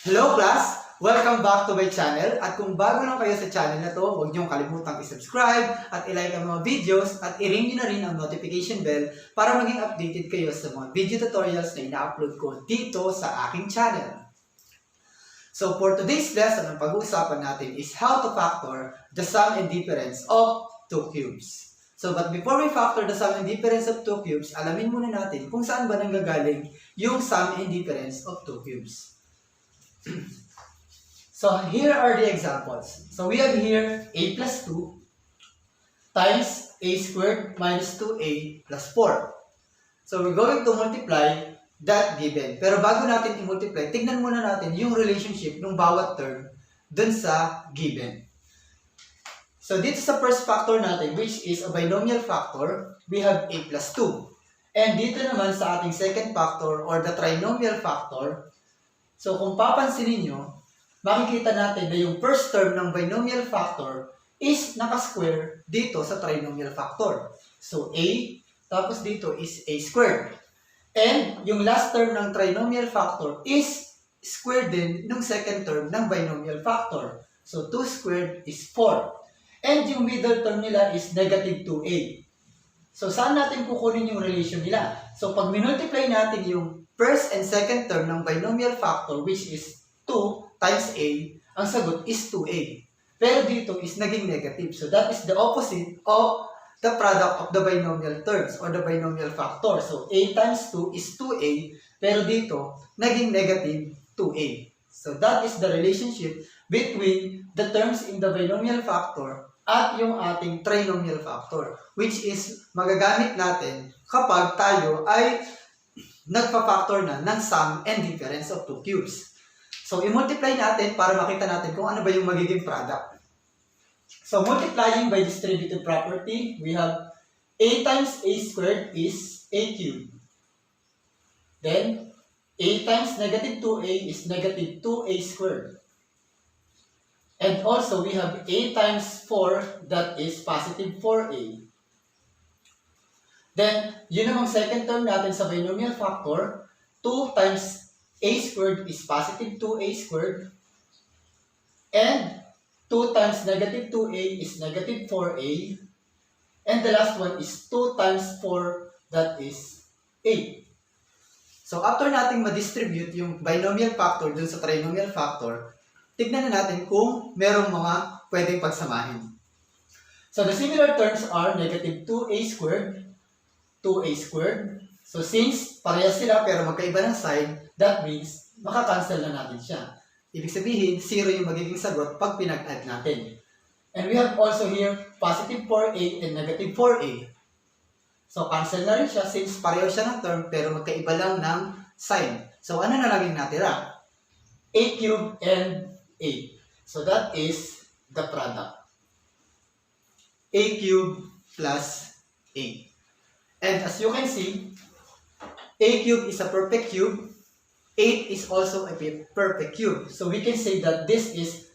Hello class! Welcome back to my channel at kung bago lang kayo sa channel na to, huwag niyong kalimutang i-subscribe at i-like ang mga videos at i-ring niyo na rin ang notification bell para maging updated kayo sa mga video tutorials na ina-upload ko dito sa aking channel. So for today's lesson, ang pag-uusapan natin is how to factor the sum and difference of two cubes. So but before we factor the sum and difference of two cubes, alamin muna natin kung saan ba nanggagaling yung sum and difference of two cubes. So here are the examples. So we have here a plus 2 times a squared minus 2a plus 4. So we're going to multiply that given. Pero bago natin i-multiply, tignan muna natin yung relationship ng bawat term dun sa given. So dito sa first factor natin, which is a binomial factor, we have a plus 2. And dito naman sa ating second factor or the trinomial factor, so kung papansinin nyo, makikita natin na yung first term ng binomial factor is nakasquare dito sa trinomial factor. So a, tapos dito is a squared. And yung last term ng trinomial factor is squared din ng second term ng binomial factor. So 2 squared is 4. And yung middle term nila is negative 2a. So saan natin kukunin yung relation nila? So pag minultiply natin yung first and second term ng binomial factor, which is 2 times a, ang sagot is 2a. Pero dito is naging negative. So that is the opposite of the product of the binomial terms or the binomial factor. So a times 2 is 2a, pero dito naging negative 2a. So that is the relationship between the terms in the binomial factor at yung ating trinomial factor, which is magagamit natin kapag tayo ay nagpa-factor na ng sum and difference of two cubes. So, i-multiply natin para makita natin kung ano ba yung magiging product. So, multiplying by distributive property, we have a times a squared is a cubed. Then, a times negative 2a is negative 2a squared. And also, we have a times 4, that is positive 4a. Then, yun namang second term natin sa binomial factor, 2 times a squared is positive 2a squared. And 2 times negative 2a is negative 4a. And the last one is 2 times 4, that is 8. So, after nating ma-distribute yung binomial factor dun sa trinomial factor, tignan na natin kung merong mga pwedeng pagsamahin. So, the similar terms are negative 2a squared, 2a squared. So, since parehas sila pero magkaiba ng sign, that means makakancel na natin siya. Ibig sabihin, 0 yung magiging sagot pag pinag-add natin. And we have also here positive 4a and negative 4a. So, cancel na rin siya since pareho siya ng term pero magkaiba lang ng sign. So, ano na lang yung natira? A cubed and a. So, that is the product. A cubed plus a. And as you can see, a cube is a perfect cube. 8 is also a perfect cube. So we can say that this is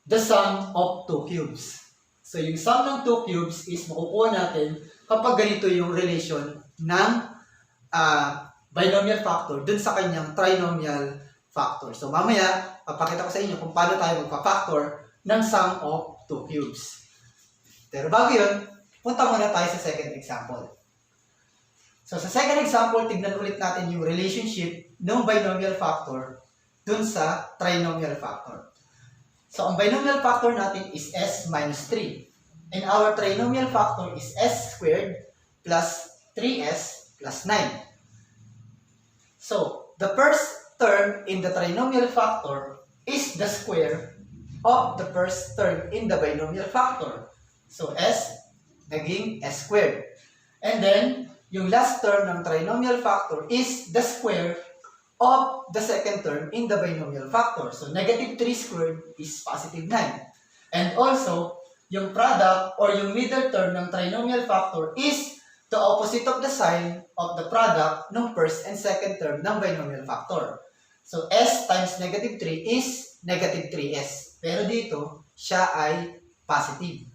the sum of two cubes. So yung sum ng two cubes is makukuha natin kapag ganito yung relation ng binomial factor dun sa kanyang trinomial factor. So mamaya, papakita ko sa inyo kung paano tayo magpa-factor ng sum of two cubes. Pero bago yun, punta muna tayo sa second example. So, sa second example, tignan ulit natin yung relationship ng binomial factor dun sa trinomial factor. So, ang binomial factor natin is s minus 3. And our trinomial factor is s squared plus 3s plus 9. So, the first term in the trinomial factor is the square of the first term in the binomial factor. So, s naging s squared. And then, yung last term ng trinomial factor is the square of the second term in the binomial factor. So, negative 3 squared is positive 9. And also, yung product or yung middle term ng trinomial factor is the opposite of the sign of the product ng first and second term ng binomial factor. So, s times negative 3 is negative 3s. Pero dito, siya ay positive.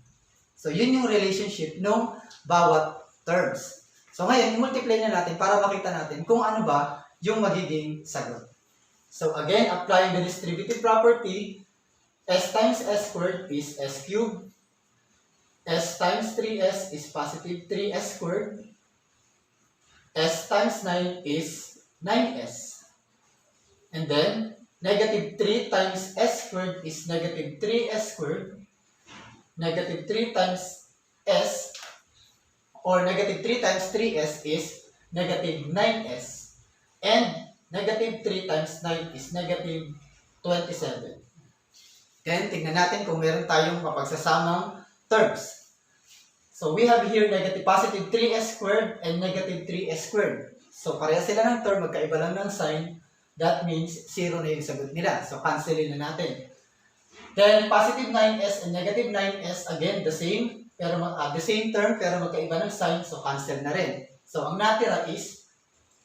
So, yun yung relationship ng bawat terms. So ngayon, i-multiply na natin para makita natin kung ano ba yung magiging sagot. So again, applying the distributive property, s times s squared is s cubed. S times 3s is positive 3s squared. S times 9 is 9s. And then, negative 3 times s squared is negative 3s squared. Negative 3 times s, or negative 3 times 3s is negative 9s. And negative 3 times 9 is negative 27. Then, tignan natin kung meron tayong mapagsasamang terms. So, we have here negative positive 3s squared and negative 3s squared. So, pareha sila ng term, magkaiba lang ng sign. That means, 0 na yung sagot nila. So, cancelin na natin. Then, positive 9s and negative 9s, again, the same. Pero the same term, pero magkaiba ng sign. So, cancel na rin. So, ang natira is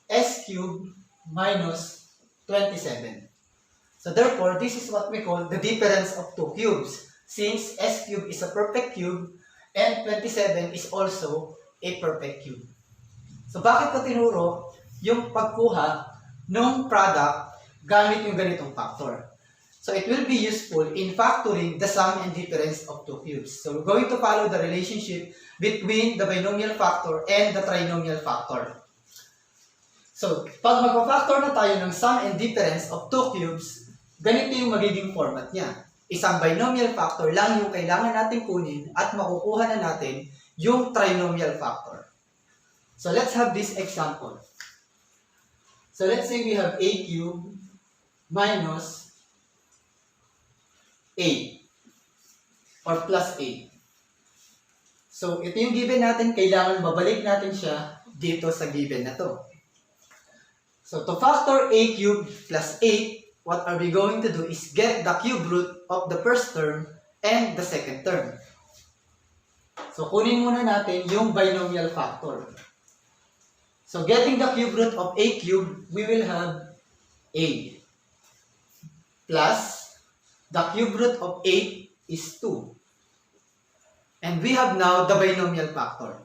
s cubed minus 27. So, therefore, this is what we call the difference of two cubes. Since s cubed is a perfect cube, and 27 is also a perfect cube. So, bakit ko tinuro yung pagkuha ng product gamit yung ganitong factor? So, it will be useful in factoring the sum and difference of two cubes. So, we're going to follow the relationship between the binomial factor and the trinomial factor. So, pag mag-factor na tayo ng sum and difference of two cubes, ganito yung magiging format niya. Isang binomial factor lang yung kailangan natin kunin at makukuha na natin yung trinomial factor. So, let's have this example. So, let's say we have a cubed minus a or plus a. So, ito yung given natin. Kailangan babalik natin siya dito sa given na to. So, to factor a cubed plus 8, what are we going to do is get the cube root of the first term and the second term. So, kunin muna natin yung binomial factor. So, getting the cube root of a cubed, we will have a plus the cube root of 8 is 2. And we have now the binomial factor.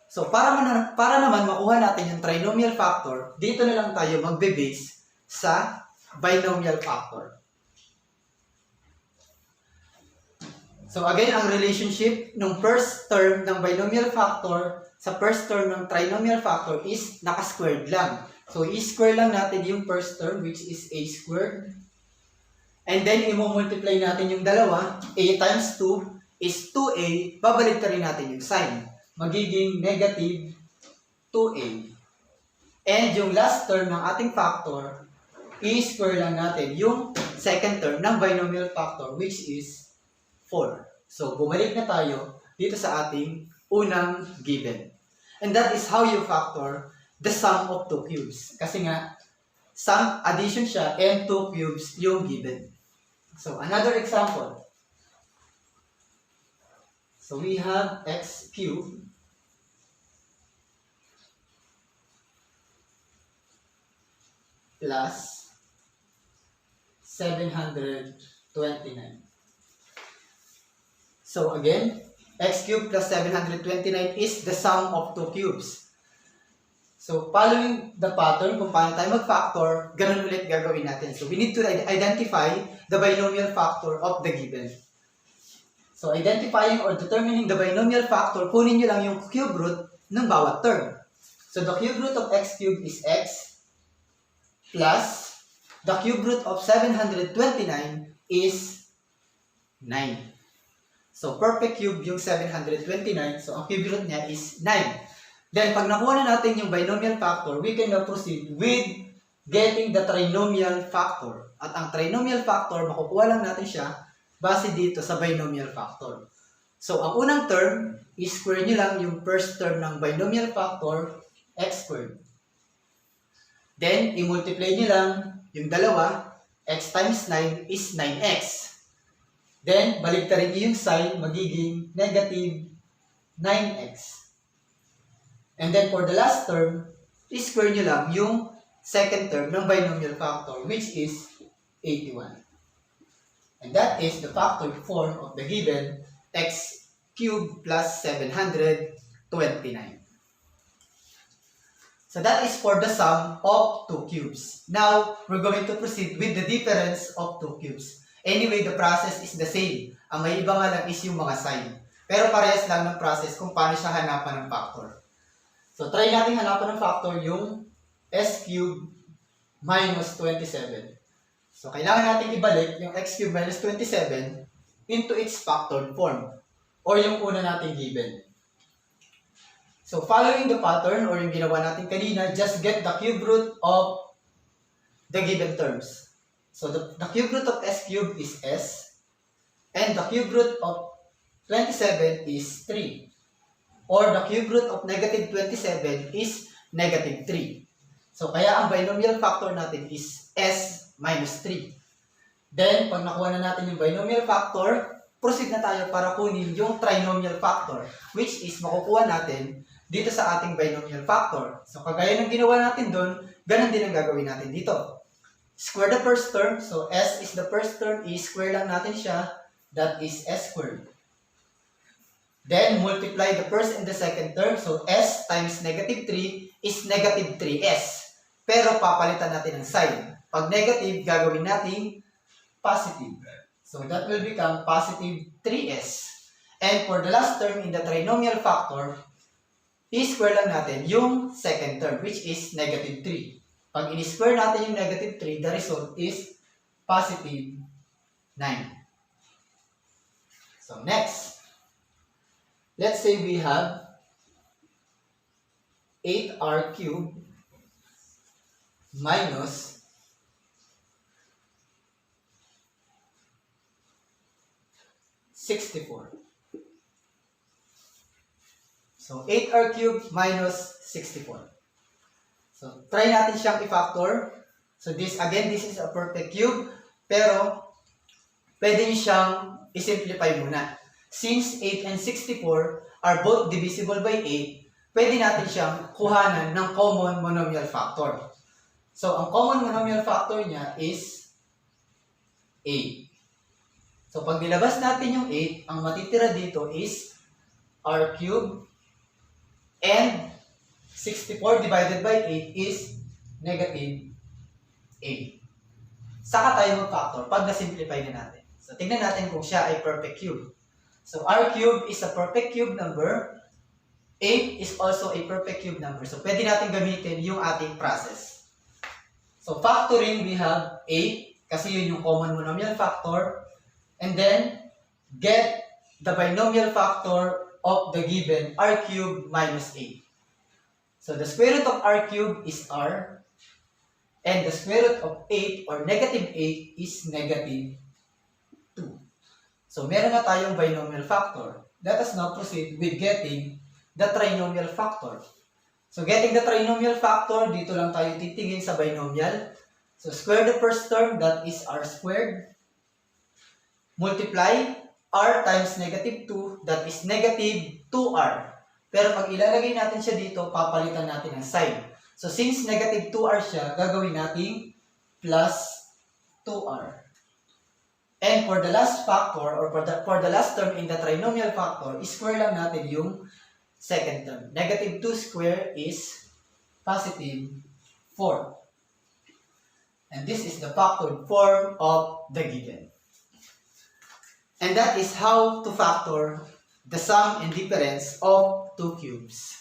So, para naman makuha natin yung trinomial factor, dito na lang tayo magbe-base sa binomial factor. So again, ang relationship ng first term ng binomial factor sa first term ng trinomial factor is naka-squared lang. So i-square lang natin yung first term, which is a squared. And then i-multiply natin yung dalawa. A times 2 is 2a. Babalik ka rin natin yung sign. Magiging negative 2a. And yung last term ng ating factor, i-square lang natin yung second term ng binomial factor, which is 4. So, bumalik na tayo dito sa ating unang given. And that is how you factor the sum of two cubes. Kasi nga, sum addition siya and two cubes yung given. So, another example. So, we have x cubed plus 729. So again, x cubed plus 729 is the sum of two cubes. So following the pattern kung paano tayo mag-factor, ganun ulit gagawin natin. So we need to identify the binomial factor of the given. So identifying or determining the binomial factor, kunin nyo lang yung cube root ng bawat term. So the cube root of x cubed is x plus the cube root of 729 is 9. So, perfect cube yung 729. So, ang cube root niya is 9. Then, pag nakuha na natin yung binomial factor, we can now proceed with getting the trinomial factor. At ang trinomial factor, makukuha lang natin siya base dito sa binomial factor. So, ang unang term, i-square nyo lang yung first term ng binomial factor, x squared. Then, i-multiply nyo lang yung dalawa, x times 9 is 9x. Then, balik ka rin yung sign, magiging negative 9x. And then, for the last term, i-square nyo lang yung second term ng binomial factor, which is 81. And that is the factor form of the given x cubed plus 729. So that is for the sum of two cubes. Now, we're going to proceed with the difference of two cubes. Anyway, the process is the same. Ang may iba nga lang is yung mga sign. Pero parehas lang ng process kung paano siya hanapan ng factor. So, try natin hanapan ng factor yung s cubed minus 27. So, kailangan natin ibalik yung x cubed minus 27 into its factored form. Or yung una nating given. So, following the pattern or yung ginawa natin kanina, just get the cube root of the given terms. So, the cube root of s cubed is s, and the cube root of 27 is 3. Or the cube root of negative 27 is negative 3. So, kaya ang binomial factor natin is s minus 3. Then, pag nakuha na natin yung binomial factor, proceed na tayo para kunin yung trinomial factor, which is makukuha natin dito sa ating binomial factor. So, kagaya ng ginawa natin doon, ganun din ang gagawin natin dito. Square the first term. So, s is the first term, i-square lang natin siya. That is s squared. Then, multiply the first and the second term. So, s times negative 3 is negative 3s. Pero, papalitan natin ang sign. Pag negative, gagawin natin positive. So, that will become positive 3s. And for the last term in the trinomial factor, i-square lang natin yung second term, which is negative 3. Pag i-square natin yung negative 3, the result is positive 9. So, next. Let's say we have 8r cubed minus 64. So, 8r cubed minus 64. So, try natin siyang i-factor. So, this is a perfect cube. Pero, pwede nyo siyang i-simplify muna. Since 8 and 64 are both divisible by 8, pwede natin siyang kuhanan ng common monomial factor. So, ang common monomial factor niya is 8. So, pag nilabas natin yung 8, ang matitira dito is r cubed. And 64 divided by 8 is negative 8. Saka tayo mag-factor pag na-simplify na natin. So, tingnan natin kung siya ay perfect cube. So, r cube is a perfect cube number. 8 is also a perfect cube number. So, pwede natin gamitin yung ating process. So, factoring, we have 8 kasi yun yung common monomial factor. And then, get the binomial factor of the given r cubed minus 8. So, the square root of r cubed is r. And the square root of 8 or negative 8 is negative 2. So, meron na tayong binomial factor. Let us now proceed with getting the trinomial factor. So, getting the trinomial factor, dito lang tayo titingin sa binomial. So, square the first term, that is r squared. Multiply r times negative 2, that is negative 2r. Pero pag ilalagay natin siya dito, papalitan natin ang sign. So, since negative 2r siya, gagawin natin plus 2r. And for the last factor, or for the last term in the trinomial factor, square lang natin yung second term. Negative 2 square is positive 4. And this is the factored form of the given. And that is how to factor the sum and difference of two cubes.